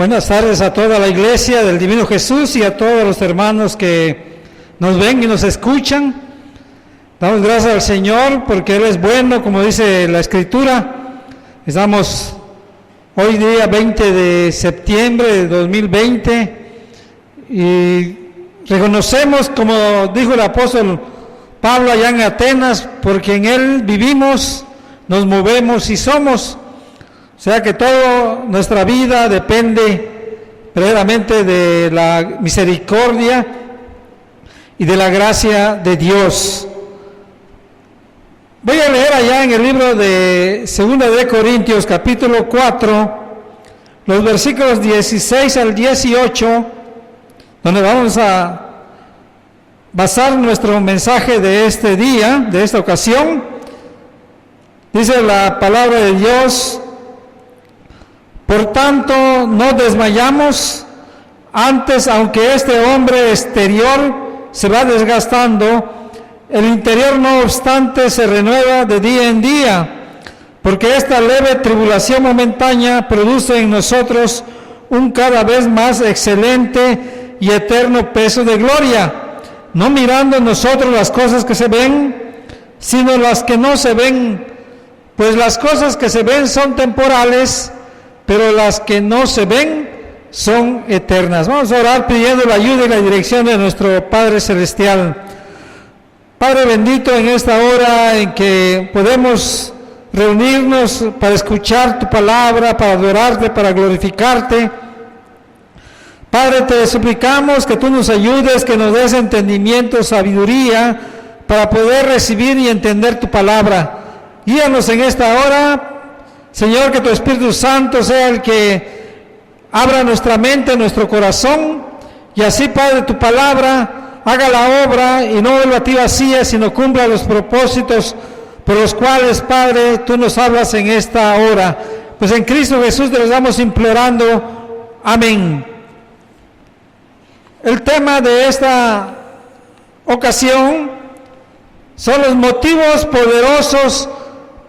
Buenas tardes a toda la iglesia del Divino Jesús y a todos los hermanos que nos ven y nos escuchan. Damos gracias al Señor porque Él es bueno, como dice la Escritura. Estamos hoy día 20 de septiembre de 2020 y reconocemos, como dijo el apóstol Pablo allá en Atenas, porque en Él vivimos, nos movemos y somos. O sea que toda nuestra vida depende verdaderamente de la misericordia y de la gracia de Dios. Voy a leer allá en el libro de 2 de Corintios, capítulo 4, los versículos 16 al 18, donde vamos a basar nuestro mensaje de este día, de esta ocasión. Dice la palabra de Dios: por tanto, no desmayamos, antes, aunque este hombre exterior se va desgastando, el interior no obstante se renueva de día en día, porque esta leve tribulación momentánea produce en nosotros un cada vez más excelente y eterno peso de gloria, no mirando nosotros las cosas que se ven, sino las que no se ven, pues las cosas que se ven son temporales, pero las que no se ven son eternas. Vamos a orar pidiendo la ayuda y la dirección de nuestro Padre Celestial. Padre bendito, en esta hora en que podemos reunirnos para escuchar tu palabra, para adorarte, para glorificarte, Padre, te suplicamos que tú nos ayudes, que nos des entendimiento, sabiduría, para poder recibir y entender tu palabra. Guíanos en esta hora, Señor, que tu Espíritu Santo sea el que abra nuestra mente, nuestro corazón, y así, Padre, tu palabra haga la obra y no vuelva a ti vacía, sino cumpla los propósitos por los cuales, Padre, tú nos hablas en esta hora. Pues en Cristo Jesús te lo estamos implorando. Amén. El tema de esta ocasión son los motivos poderosos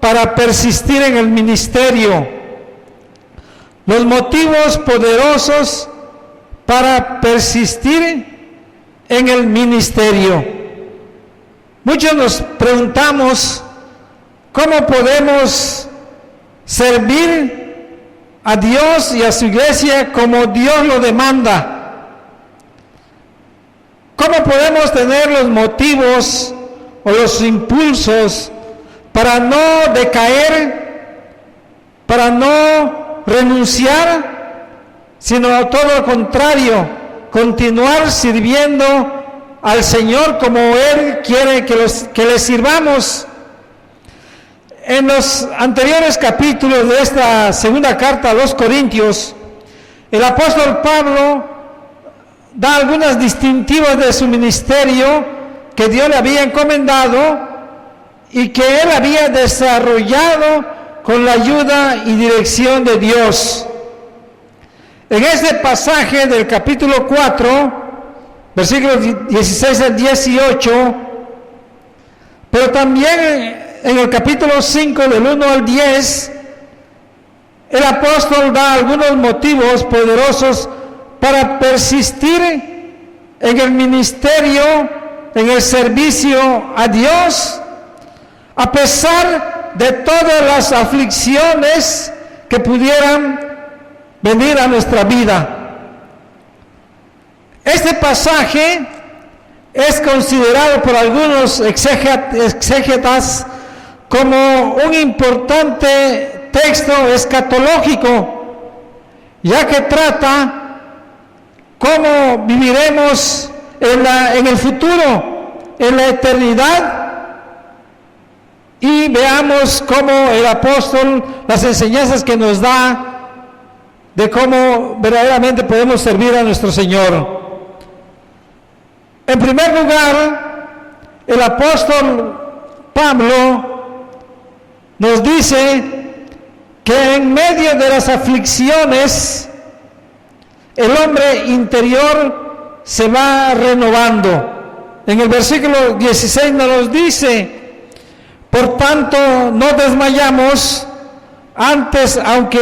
para persistir en el ministerio. Los motivos poderosos para persistir en el ministerio. Muchos nos preguntamos cómo podemos servir a Dios y a su iglesia como Dios lo demanda. ¿Cómo podemos tener los motivos o los impulsos para no decaer, para no renunciar, sino todo lo contrario, continuar sirviendo al Señor como Él quiere que le sirvamos? En los anteriores capítulos de esta segunda carta a los Corintios, el apóstol Pablo da algunas distintivas de su ministerio que Dios le había encomendado y que él había desarrollado con la ayuda y dirección de Dios. En este pasaje del capítulo 4, versículos 16 al 18, pero también en el capítulo 5, del 1 al 10, el apóstol da algunos motivos poderosos para persistir en el ministerio, en el servicio a Dios, a pesar de todas las aflicciones que pudieran venir a nuestra vida. Este pasaje es considerado por algunos exégetas como un importante texto escatológico, ya que trata cómo viviremos en el futuro, en la eternidad. Y veamos cómo el apóstol, las enseñanzas que nos da de cómo verdaderamente podemos servir a nuestro Señor. En primer lugar, el apóstol Pablo nos dice que en medio de las aflicciones, el hombre interior se va renovando. En el versículo 16 nos dice: por tanto, no desmayamos, Antes, aunque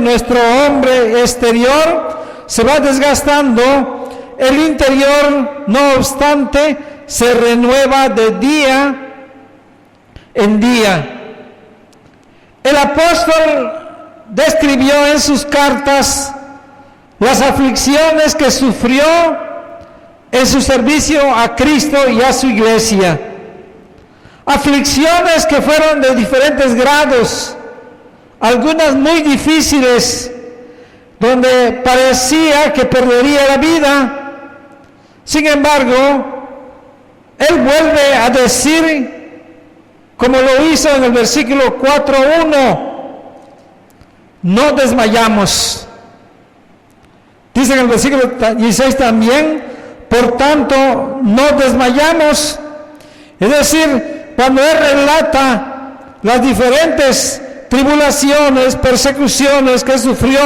nuestro hombre exterior se va desgastando, el interior, no obstante, se renueva de día en día. El apóstol describió en sus cartas las aflicciones que sufrió en su servicio a Cristo y a su iglesia. Aflicciones que fueron de diferentes grados, algunas muy difíciles, donde parecía que perdería la vida. Sin embargo, él vuelve a decir, como lo hizo en el versículo 4:1, no desmayamos. Dice en el versículo 16 también, por tanto, no desmayamos. Es decir, cuando él relata las diferentes tribulaciones, persecuciones que sufrió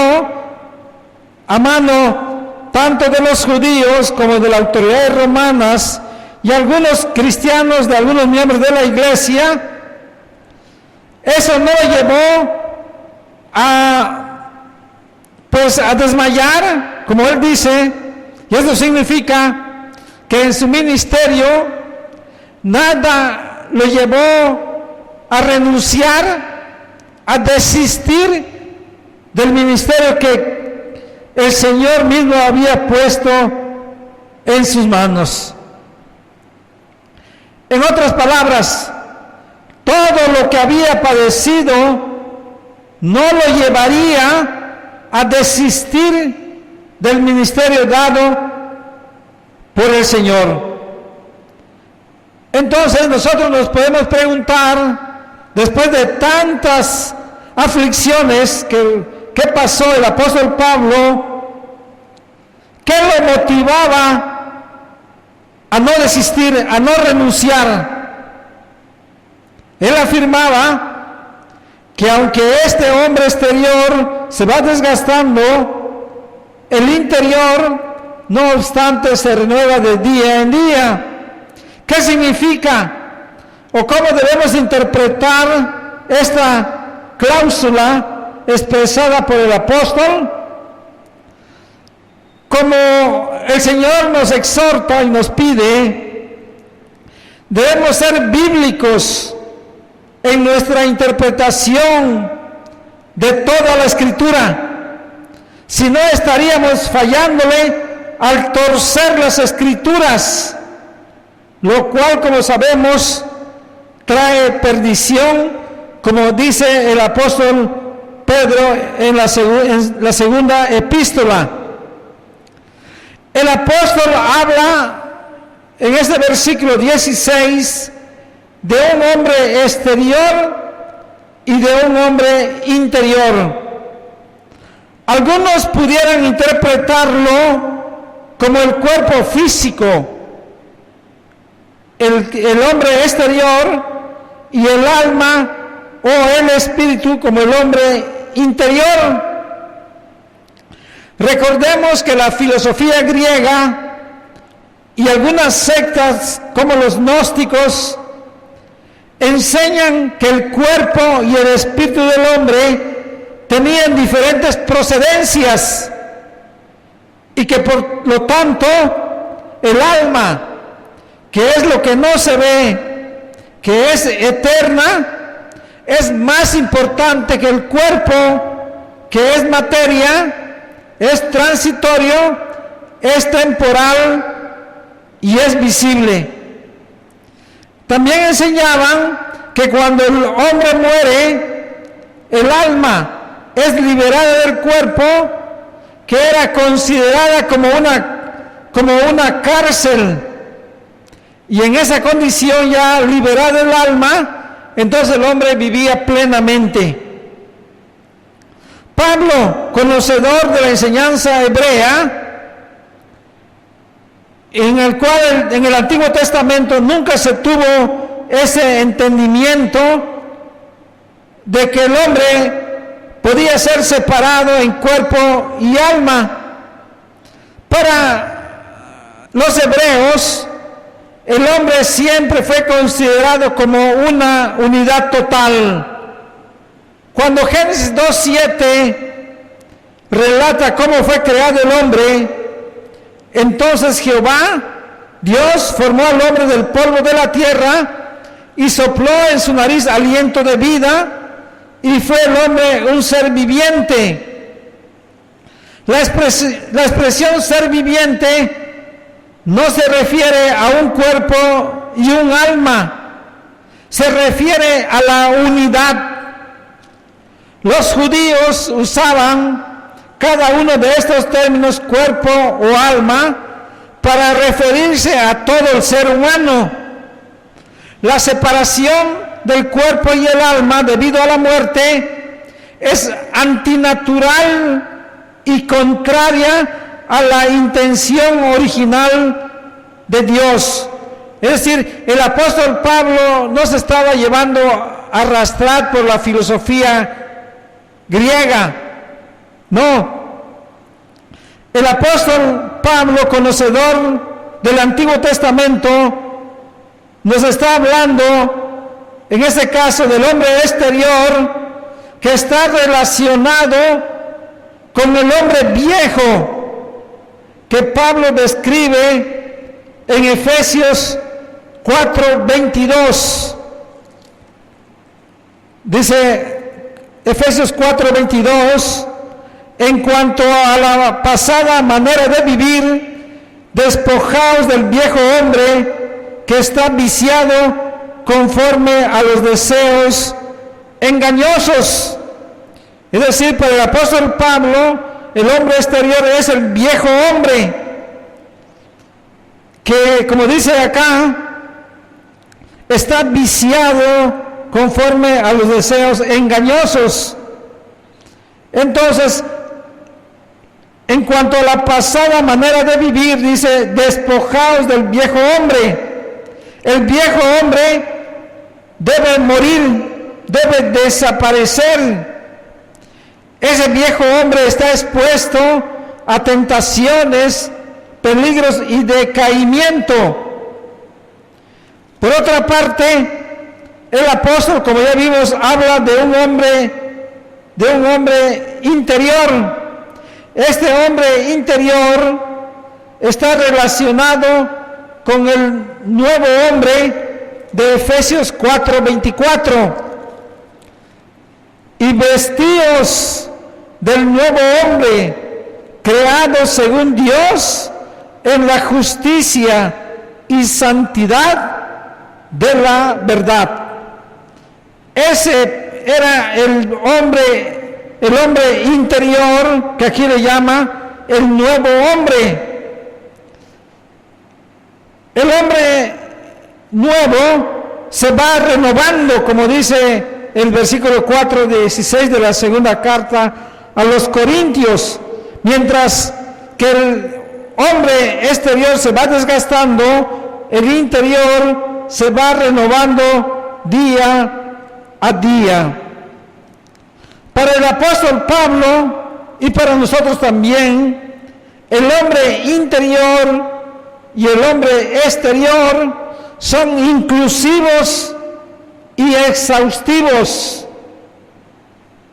a mano tanto de los judíos como de las autoridades romanas y algunos cristianos, de algunos miembros de la iglesia, eso no lo llevó a desmayar, como él dice, y eso significa que en su ministerio nada lo llevó a renunciar, a desistir del ministerio que el Señor mismo había puesto en sus manos. En otras palabras, todo lo que había padecido no lo llevaría a desistir del ministerio dado por el Señor. Entonces nosotros nos podemos preguntar, después de tantas aflicciones que pasó el apóstol Pablo, ¿qué lo motivaba a no desistir, a no renunciar? Él afirmaba que aunque este hombre exterior se va desgastando, el interior, no obstante, se renueva de día en día. ¿Qué significa? ¿O cómo debemos interpretar esta cláusula expresada por el apóstol? Como el Señor nos exhorta y nos pide, debemos ser bíblicos en nuestra interpretación de toda la Escritura. Si no, estaríamos fallándole al torcer las Escrituras, lo cual, como sabemos, trae perdición, como dice el apóstol Pedro en la segunda epístola. El apóstol habla en este versículo 16 de un hombre exterior y de un hombre interior. Algunos pudieran interpretarlo como el cuerpo físico, el hombre exterior, y el alma o el espíritu como el hombre interior. Recordemos que la filosofía griega y algunas sectas como los gnósticos enseñan que el cuerpo y el espíritu del hombre tenían diferentes procedencias y que por lo tanto el alma, que es lo que no se ve, que es eterna, es más importante que el cuerpo, que es materia, es transitorio, es temporal y es visible. También enseñaban que cuando el hombre muere, el alma es liberada del cuerpo, que era considerada como una cárcel, y en esa condición ya liberada el alma, entonces el hombre vivía plenamente. Pablo, conocedor de la enseñanza hebrea, en el cual en el Antiguo Testamento nunca se tuvo ese entendimiento de que el hombre podía ser separado en cuerpo y alma. Para los hebreos, el hombre siempre fue considerado como una unidad total, Cuando Génesis 2:7 relata cómo fue creado el hombre, entonces Jehová, Dios, formó al hombre del polvo de la tierra y sopló en su nariz aliento de vida, y fue el hombre un ser viviente. La expresión ser viviente no se refiere a un cuerpo y un alma, se refiere a la unidad. Los judíos usaban cada uno de estos términos, cuerpo o alma, para referirse a todo el ser humano. La separación del cuerpo y el alma debido a la muerte es antinatural y contraria a la intención original de Dios. Es decir, el apóstol Pablo no se estaba llevando a arrastrar por la filosofía griega. No. El apóstol Pablo, conocedor del Antiguo Testamento, nos está hablando, en este caso, del hombre exterior que está relacionado con el hombre viejo que Pablo describe en Efesios 4:22. Dice Efesios 4:22: en cuanto a la pasada manera de vivir, despojaos del viejo hombre que está viciado conforme a los deseos engañosos. Es decir, para el apóstol Pablo, el hombre exterior es el viejo hombre, que, como dice acá, está viciado conforme a los deseos engañosos. Entonces, en cuanto a la pasada manera de vivir, dice, despojaos del viejo hombre. El viejo hombre debe morir, debe desaparecer. Ese viejo hombre está expuesto a tentaciones, peligros y decaimiento. Por otra parte, el apóstol, como ya vimos, habla de un hombre interior. Este hombre interior está relacionado con el nuevo hombre de Efesios 4:24. Y vestíos del nuevo hombre, creado según Dios en la justicia y santidad de la verdad. Ese era el hombre interior, que aquí le llama el nuevo hombre. El hombre nuevo se va renovando, como dice el versículo 4:16 de la segunda carta a los Corintios. Mientras que el hombre exterior se va desgastando, el interior se va renovando día a día. Para el apóstol Pablo y para nosotros también, el hombre interior y el hombre exterior son inclusivos y exhaustivos.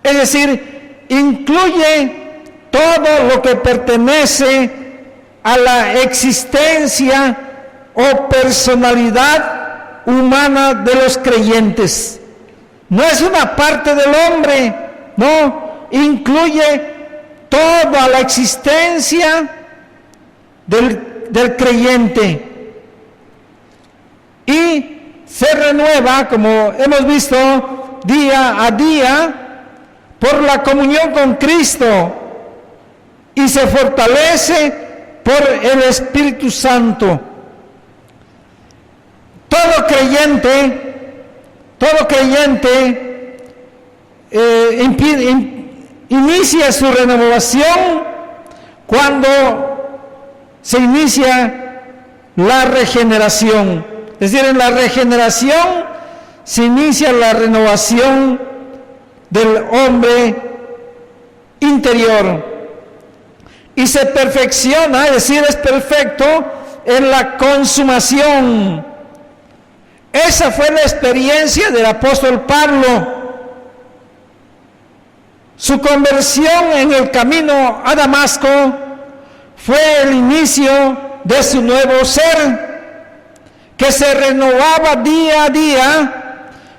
Es decir, incluye todo lo que pertenece a la existencia o personalidad humana de los creyentes. No es una parte del hombre, no, incluye toda la existencia del creyente. Y se renueva, como hemos visto, día a día por la comunión con Cristo, y se fortalece por el Espíritu Santo. Todo creyente inicia su renovación cuando se inicia la regeneración. Es decir, en la regeneración se inicia la renovación del hombre interior y se perfecciona, es decir, es perfecto en la consumación. Esa fue la experiencia del apóstol Pablo. Su conversión en el camino a Damasco fue el inicio de su nuevo ser, que se renovaba día a día,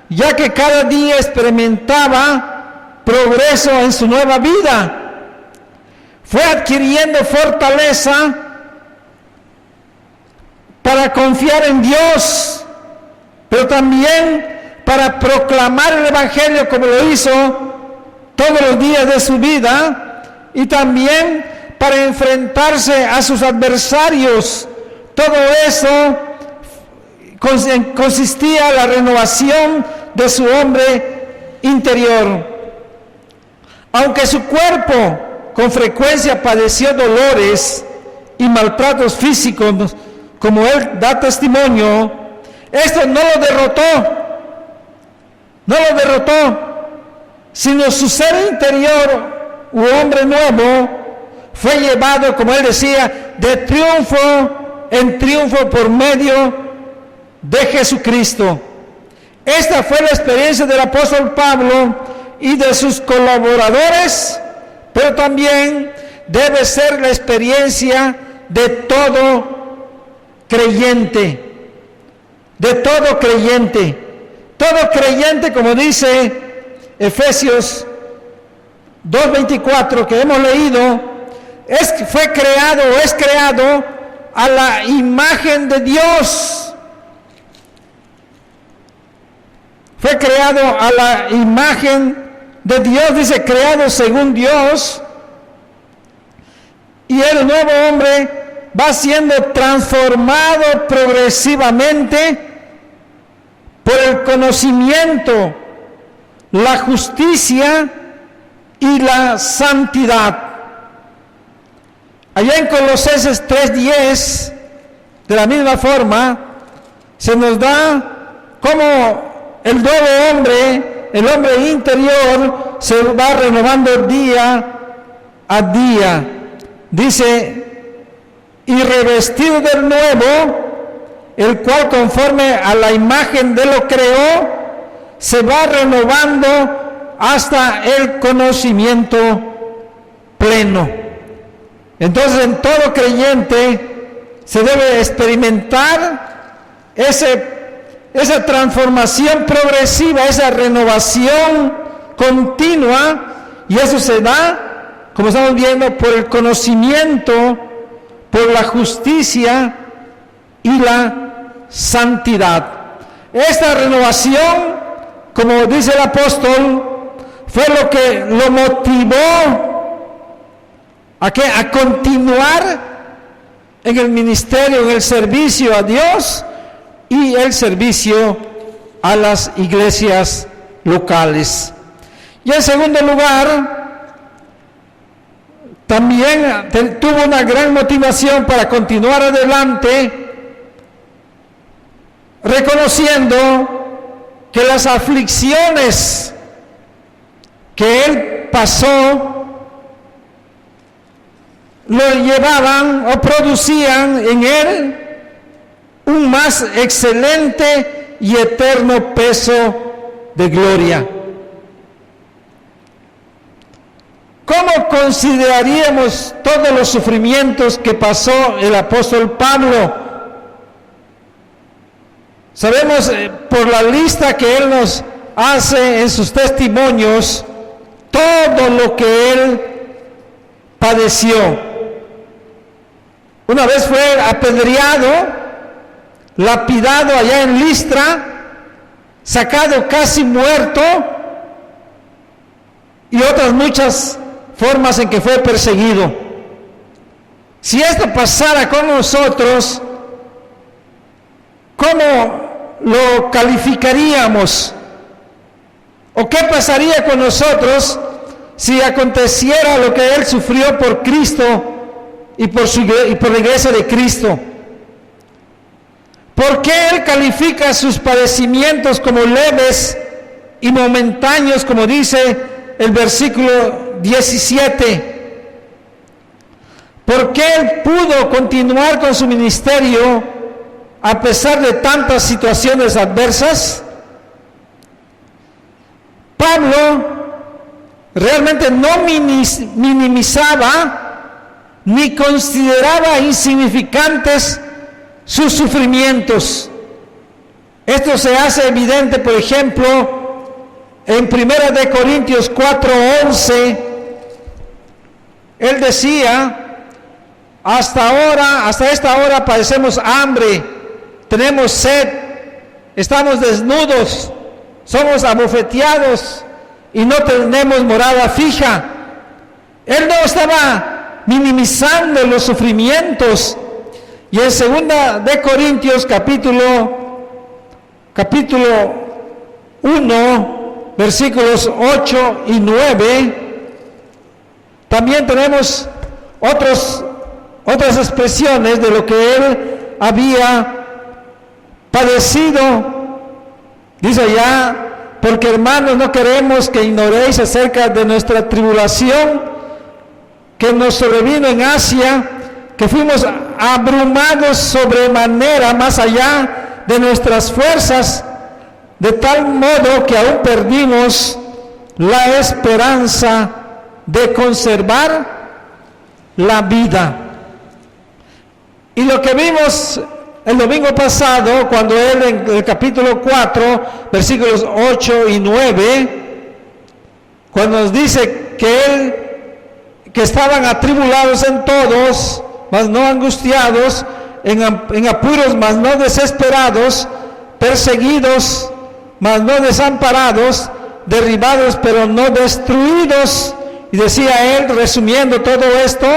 ya que cada día experimentaba progreso en su nueva vida. Fue adquiriendo fortaleza para confiar en Dios, pero también para proclamar el Evangelio como lo hizo todos los días de su vida, y también para enfrentarse a sus adversarios. Todo eso consistía en la renovación de su hombre interior. Aunque su cuerpo con frecuencia padeció dolores y maltratos físicos, como él da testimonio, esto no lo derrotó, sino su ser interior u hombre nuevo fue llevado, como él decía, de triunfo en triunfo por medio de Jesucristo. Esta fue la experiencia del apóstol Pablo y de sus colaboradores, pero también debe ser la experiencia de todo creyente. Todo creyente, como dice Efesios 2:24 que hemos leído, es creado a la imagen de Dios. Fue creado a la imagen de Dios, dice, creado según Dios. Y el nuevo hombre va siendo transformado progresivamente por el conocimiento, la justicia y la santidad. Allá en Colosenses 3:10, de la misma forma, se nos da cómo el nuevo hombre, el hombre interior, se va renovando día a día. Dice, y revestido del nuevo, el cual conforme a la imagen de lo creó, se va renovando hasta el conocimiento pleno. Entonces, en todo creyente se debe experimentar esa transformación progresiva, esa renovación continua, y eso se da, como estamos viendo, por el conocimiento, por la justicia y la santidad. Esta renovación, como dice el apóstol, fue lo que lo motivó a continuar en el ministerio, en el servicio a Dios y el servicio a las iglesias locales. Y en segundo lugar, también tuvo una gran motivación para continuar adelante, reconociendo que las aflicciones que él pasó lo llevaban o producían en él un más excelente y eterno peso de gloria. ¿Cómo consideraríamos todos los sufrimientos que pasó el apóstol Pablo? Sabemos por la lista que él nos hace en sus testimonios todo lo que él padeció. Una vez fue apedreado, lapidado allá en Listra, sacado casi muerto, y otras muchas formas en que fue perseguido. Si esto pasara con nosotros, ¿cómo lo calificaríamos? ¿O qué pasaría con nosotros si aconteciera lo que él sufrió por Cristo y por la iglesia de Cristo? ¿Por qué él califica sus padecimientos como leves y momentáneos, como dice el versículo 17? ¿Por qué él pudo continuar con su ministerio a pesar de tantas situaciones adversas? Pablo realmente no minimizaba ni consideraba insignificantes sus sufrimientos. Esto se hace evidente, por ejemplo, en 1 Corintios 4:11. Él decía: hasta esta hora padecemos hambre, tenemos sed, estamos desnudos, somos abofeteados y no tenemos morada fija. Él no estaba minimizando los sufrimientos. Y en 2 Corintios capítulo 1, versículos 8 y 9, también tenemos otras expresiones de lo que él había padecido. Dice allá: porque hermanos, no queremos que ignoréis acerca de nuestra tribulación que nos sobrevino en Asia, que fuimos abrumados sobremanera más allá de nuestras fuerzas, de tal modo que aún perdimos la esperanza de conservar la vida. Y lo que vimos el domingo pasado, cuando él en el capítulo 4, versículos 8 y 9, cuando nos dice que estaban atribulados en todos, mas no angustiados, en apuros, mas no desesperados, perseguidos, mas no desamparados, derribados, pero no destruidos. Y decía él, resumiendo todo esto: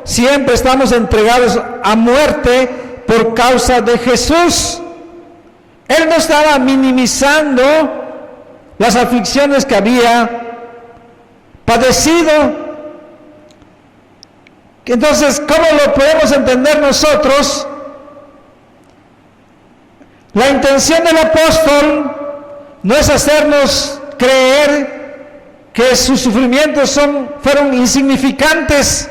siempre estamos entregados a muerte por causa de Jesús. Él no estaba minimizando las aflicciones que había padecido. Entonces, ¿cómo lo podemos entender nosotros? La intención del apóstol no es hacernos creer que sus sufrimientos fueron insignificantes.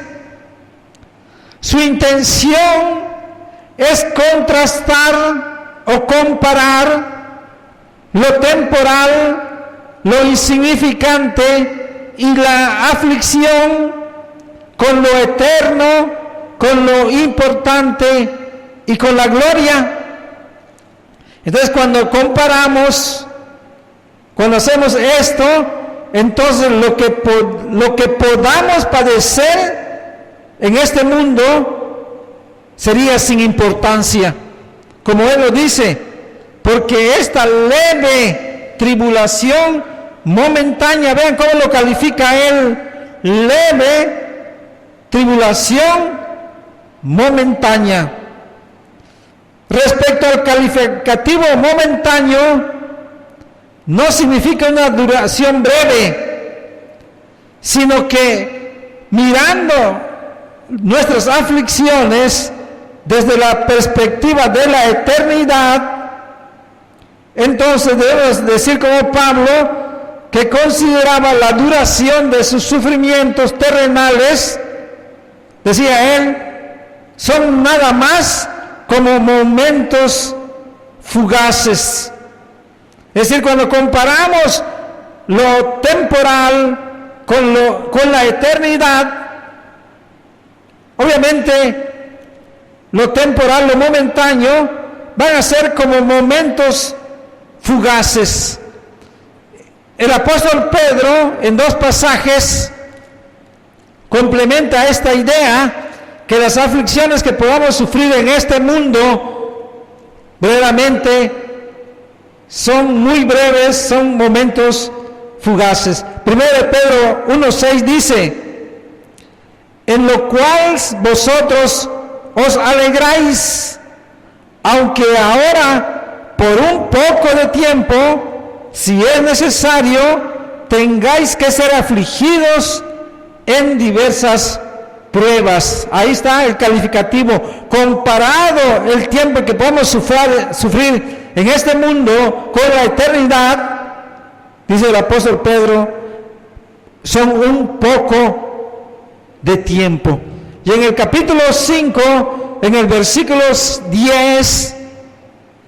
Su intención es contrastar o comparar lo temporal, lo insignificante y la aflicción con lo eterno, con lo importante y con la gloria. Entonces, cuando comparamos, cuando hacemos esto, entonces lo que podamos padecer en este mundo sería sin importancia, como él lo dice, porque esta leve tribulación momentánea, vean cómo lo califica él: leve tribulación momentánea. Respecto al calificativo momentáneo, no significa una duración breve, sino que mirando nuestras aflicciones desde la perspectiva de la eternidad, entonces debemos decir como Pablo, que consideraba la duración de sus sufrimientos terrenales, decía él, son nada más como momentos fugaces. Es decir, cuando comparamos lo temporal con la eternidad, obviamente lo temporal, lo momentáneo, van a ser como momentos fugaces. El apóstol Pedro, en 2 pasajes, complementa esta idea, que las aflicciones que podamos sufrir en este mundo verdaderamente son muy breves, son momentos fugaces. 1 Pedro 1:6 dice: en lo cual vosotros os alegráis, aunque ahora por un poco de tiempo, si es necesario, tengáis que ser afligidos en diversas pruebas. Ahí está el calificativo. Comparado el tiempo que podemos sufrir en este mundo con la eternidad, dice el apóstol Pedro, son un poco de tiempo. Y en el capítulo 5, en el versículo 10,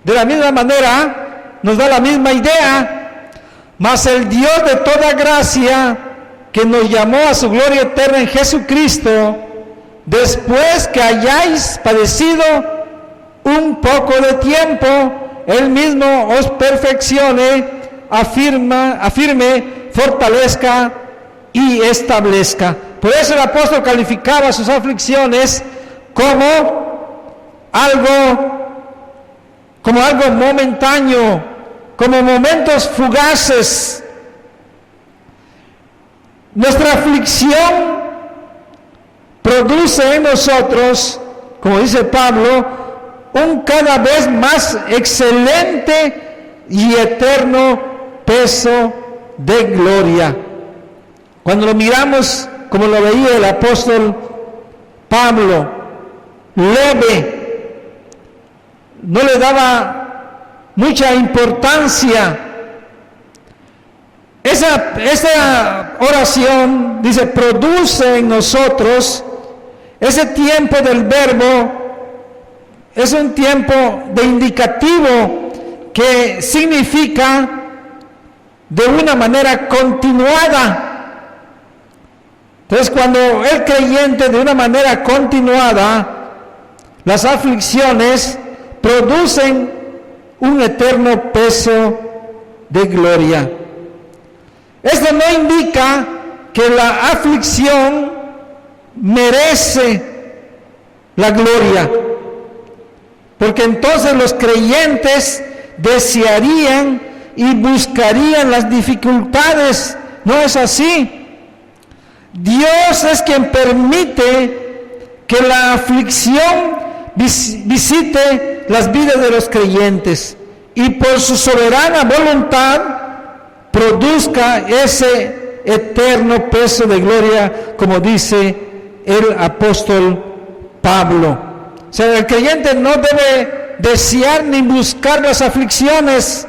de la misma manera, nos da la misma idea. Mas el Dios de toda gracia, que nos llamó a su gloria eterna en Jesucristo, después que hayáis padecido un poco de tiempo, Él mismo os perfeccione, afirme, fortalezca y establezca. Por eso el apóstol calificaba sus aflicciones como algo momentáneo, como momentos fugaces. Nuestra aflicción produce en nosotros, como dice Pablo, un cada vez más excelente y eterno peso de gloria. Cuando lo miramos como lo veía el apóstol Pablo, leve, no le daba mucha importancia. Esa oración, dice, produce en nosotros ese tiempo del verbo, es un tiempo de indicativo que significa de una manera continuada. Entonces, cuando el creyente de una manera continuada, las aflicciones producen un eterno peso de gloria. Esto no indica que la aflicción merece la gloria, porque entonces los creyentes desearían y buscarían las dificultades. No es así. Dios es quien permite que la aflicción visite las vidas de los creyentes y por su soberana voluntad produzca ese eterno peso de gloria, como dice el apóstol Pablo. O sea, el creyente no debe desear ni buscar las aflicciones.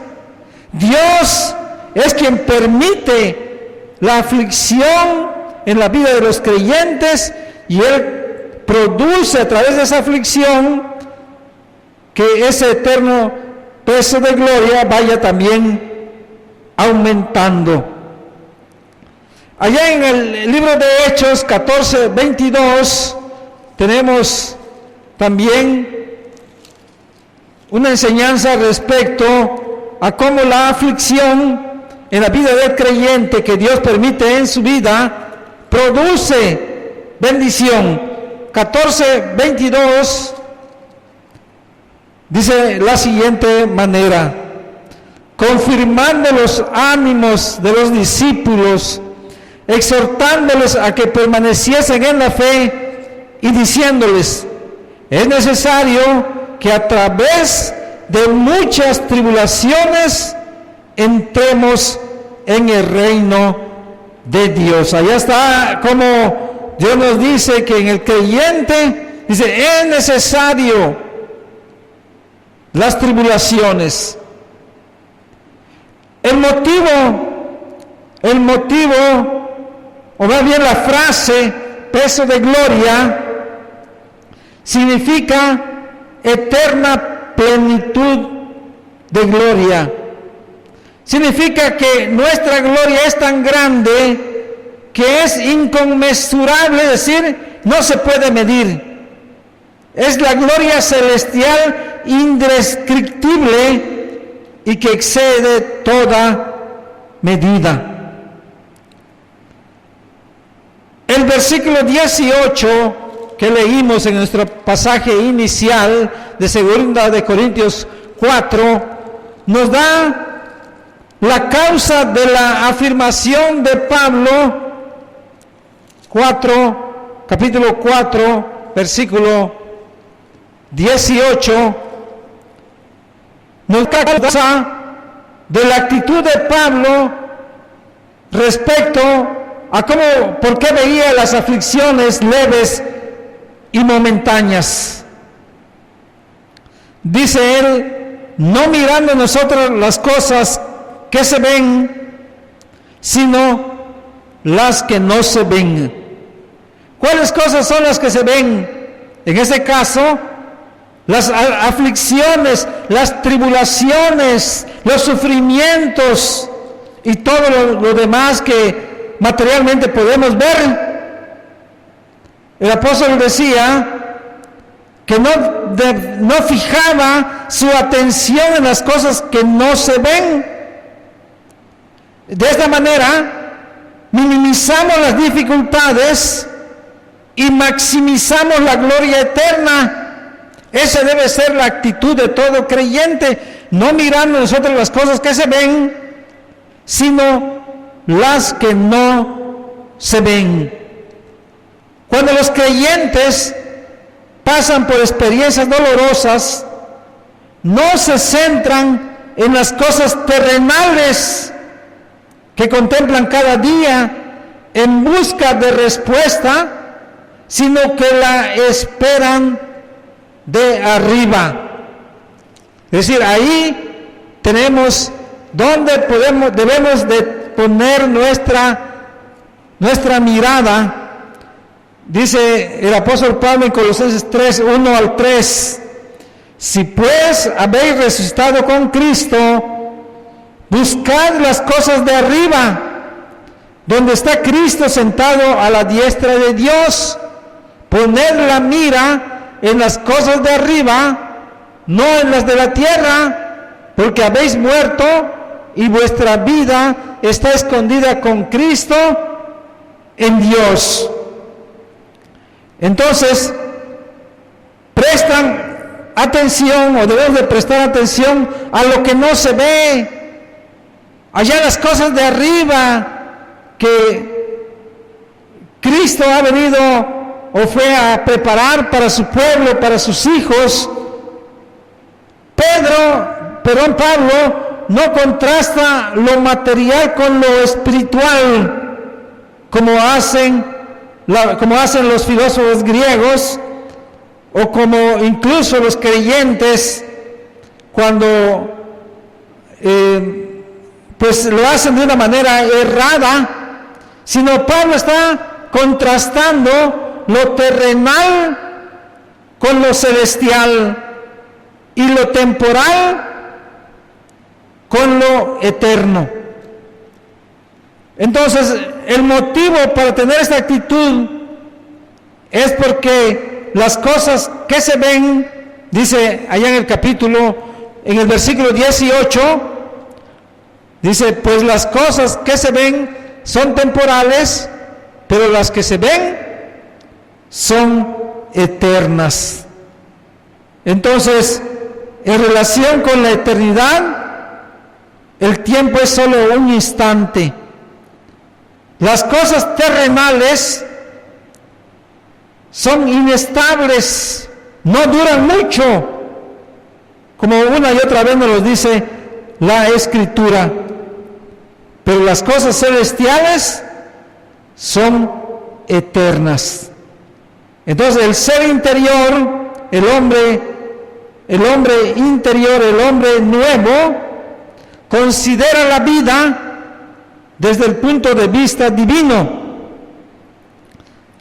Dios es quien permite la aflicción en la vida de los creyentes y Él produce a través de esa aflicción que ese eterno peso de gloria vaya también aumentando. Allá en el libro de Hechos 14:22 tenemos también una enseñanza respecto a cómo la aflicción en la vida del creyente que Dios permite en su vida produce bendición. 14:22 dice la siguiente manera: confirmando los ánimos de los discípulos, exhortándoles a que permaneciesen en la fe y diciéndoles: es necesario que a través de muchas tribulaciones entremos en el reino de Dios. Allá está como Dios nos dice que en el creyente, dice, es necesario las tribulaciones. El motivo, o más bien la frase, peso de gloria, significa eterna plenitud de gloria. Significa que nuestra gloria es tan grande que es inconmensurable, es decir, no se puede medir. Es la gloria celestial indescriptible y que excede toda medida. El versículo 18 que leímos en nuestro pasaje inicial de 2 de Corintios 4 nos da la causa de la afirmación de Pablo. Capítulo 4, versículo 18, nos da causa de la actitud de Pablo respecto a por qué veía las aflicciones leves y momentáneas. Dice él: no mirando nosotros las cosas que se ven, sino las que no se ven. ¿Cuáles cosas son las que se ven? En este caso, las aflicciones, las tribulaciones, los sufrimientos y todo lo demás que materialmente podemos ver. El apóstol decía que no fijaba su atención en las cosas que no se ven. De esta manera, minimizamos las dificultades y maximizamos la gloria eterna. Esa debe ser la actitud de todo creyente, no mirando nosotros las cosas que se ven, sino las que no se ven. Cuando los creyentes pasan por experiencias dolorosas, no se centran en las cosas terrenales que contemplan cada día en busca de respuesta, sino que la esperan de arriba. Es decir, ahí tenemos donde debemos de poner nuestra mirada. Dice el apóstol Pablo en Colosenses 3, 1 al 3, si pues habéis resucitado con Cristo, buscad las cosas de arriba, donde está Cristo sentado a la diestra de Dios. Poned la mira en las cosas de arriba, no en las de la tierra, porque habéis muerto y vuestra vida está escondida con Cristo en Dios. Entonces, prestan atención, o debemos de prestar atención a lo que no se ve, allá las cosas de arriba que Cristo ha venido o fue a preparar para su pueblo, para sus hijos. Pablo no contrasta lo material con lo espiritual, como hacen los filósofos griegos, o como incluso los creyentes cuando pues lo hacen de una manera errada, sino Pablo está contrastando lo terrenal con lo celestial y lo temporal con lo eterno. Entonces, el motivo para tener esta actitud es porque las cosas que se ven, dice allá en el versículo 18, dice, pues las cosas que se ven son temporales, pero las que se ven son eternas. Entonces, en relación con la eternidad, el tiempo es solo un instante. Las cosas terrenales son inestables, no duran mucho, como una y otra vez nos lo dice la Escritura. Pero las cosas celestiales son eternas. Entonces el ser interior, el hombre interior, el hombre nuevo, considera la vida desde el punto de vista divino.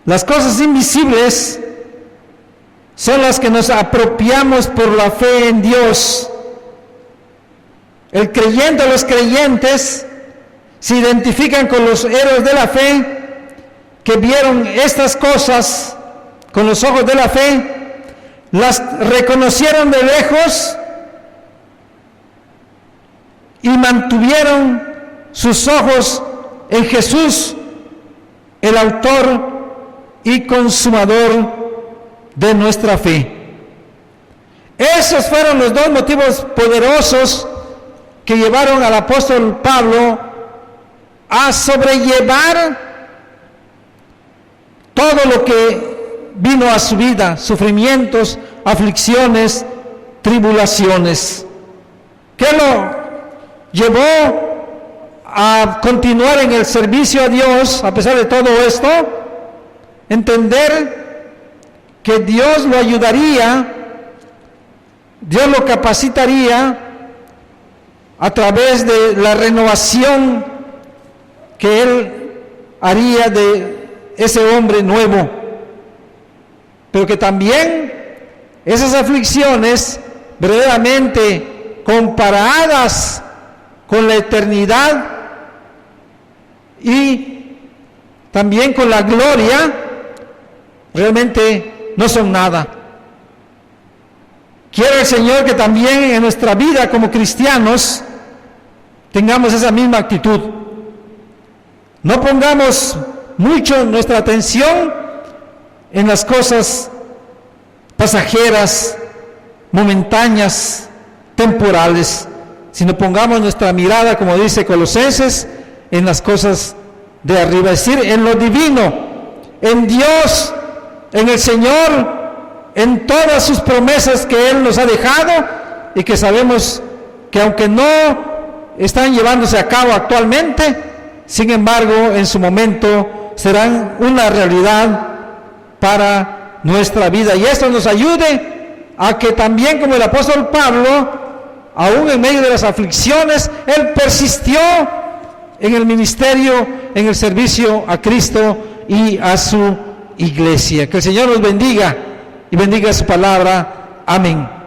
Las cosas invisibles son las que nos apropiamos por la fe en Dios. El creyente o los creyentes se identifican con los héroes de la fe que vieron estas cosas con los ojos de la fe, las reconocieron de lejos y mantuvieron sus ojos en Jesús, el autor y consumador de nuestra fe. Esos fueron los dos motivos poderosos que llevaron al apóstol Pablo a sobrellevar todo lo que vino a su vida, sufrimientos, aflicciones, tribulaciones. ¿Qué lo llevó a continuar en el servicio a Dios a pesar de todo esto? Entender que Dios lo ayudaría, Dios lo capacitaría a través de la renovación que Él haría de ese hombre nuevo, pero que también esas aflicciones verdaderamente comparadas con la eternidad y también con la gloria, realmente no son nada. Quiere el Señor que también en nuestra vida como cristianos tengamos esa misma actitud. No pongamos mucho nuestra atención en las cosas pasajeras, momentáneas, temporales, sino pongamos nuestra mirada, como dice Colosenses, en las cosas de arriba, es decir, en lo divino, en Dios, en el Señor, en todas sus promesas que Él nos ha dejado y que sabemos que aunque no están llevándose a cabo actualmente, sin embargo, en su momento serán una realidad para nuestra vida. Y esto nos ayude a que también, como el apóstol Pablo, aún en medio de las aflicciones, él persistió en el ministerio, en el servicio a Cristo y a su iglesia. Que el Señor nos bendiga y bendiga su palabra. Amén.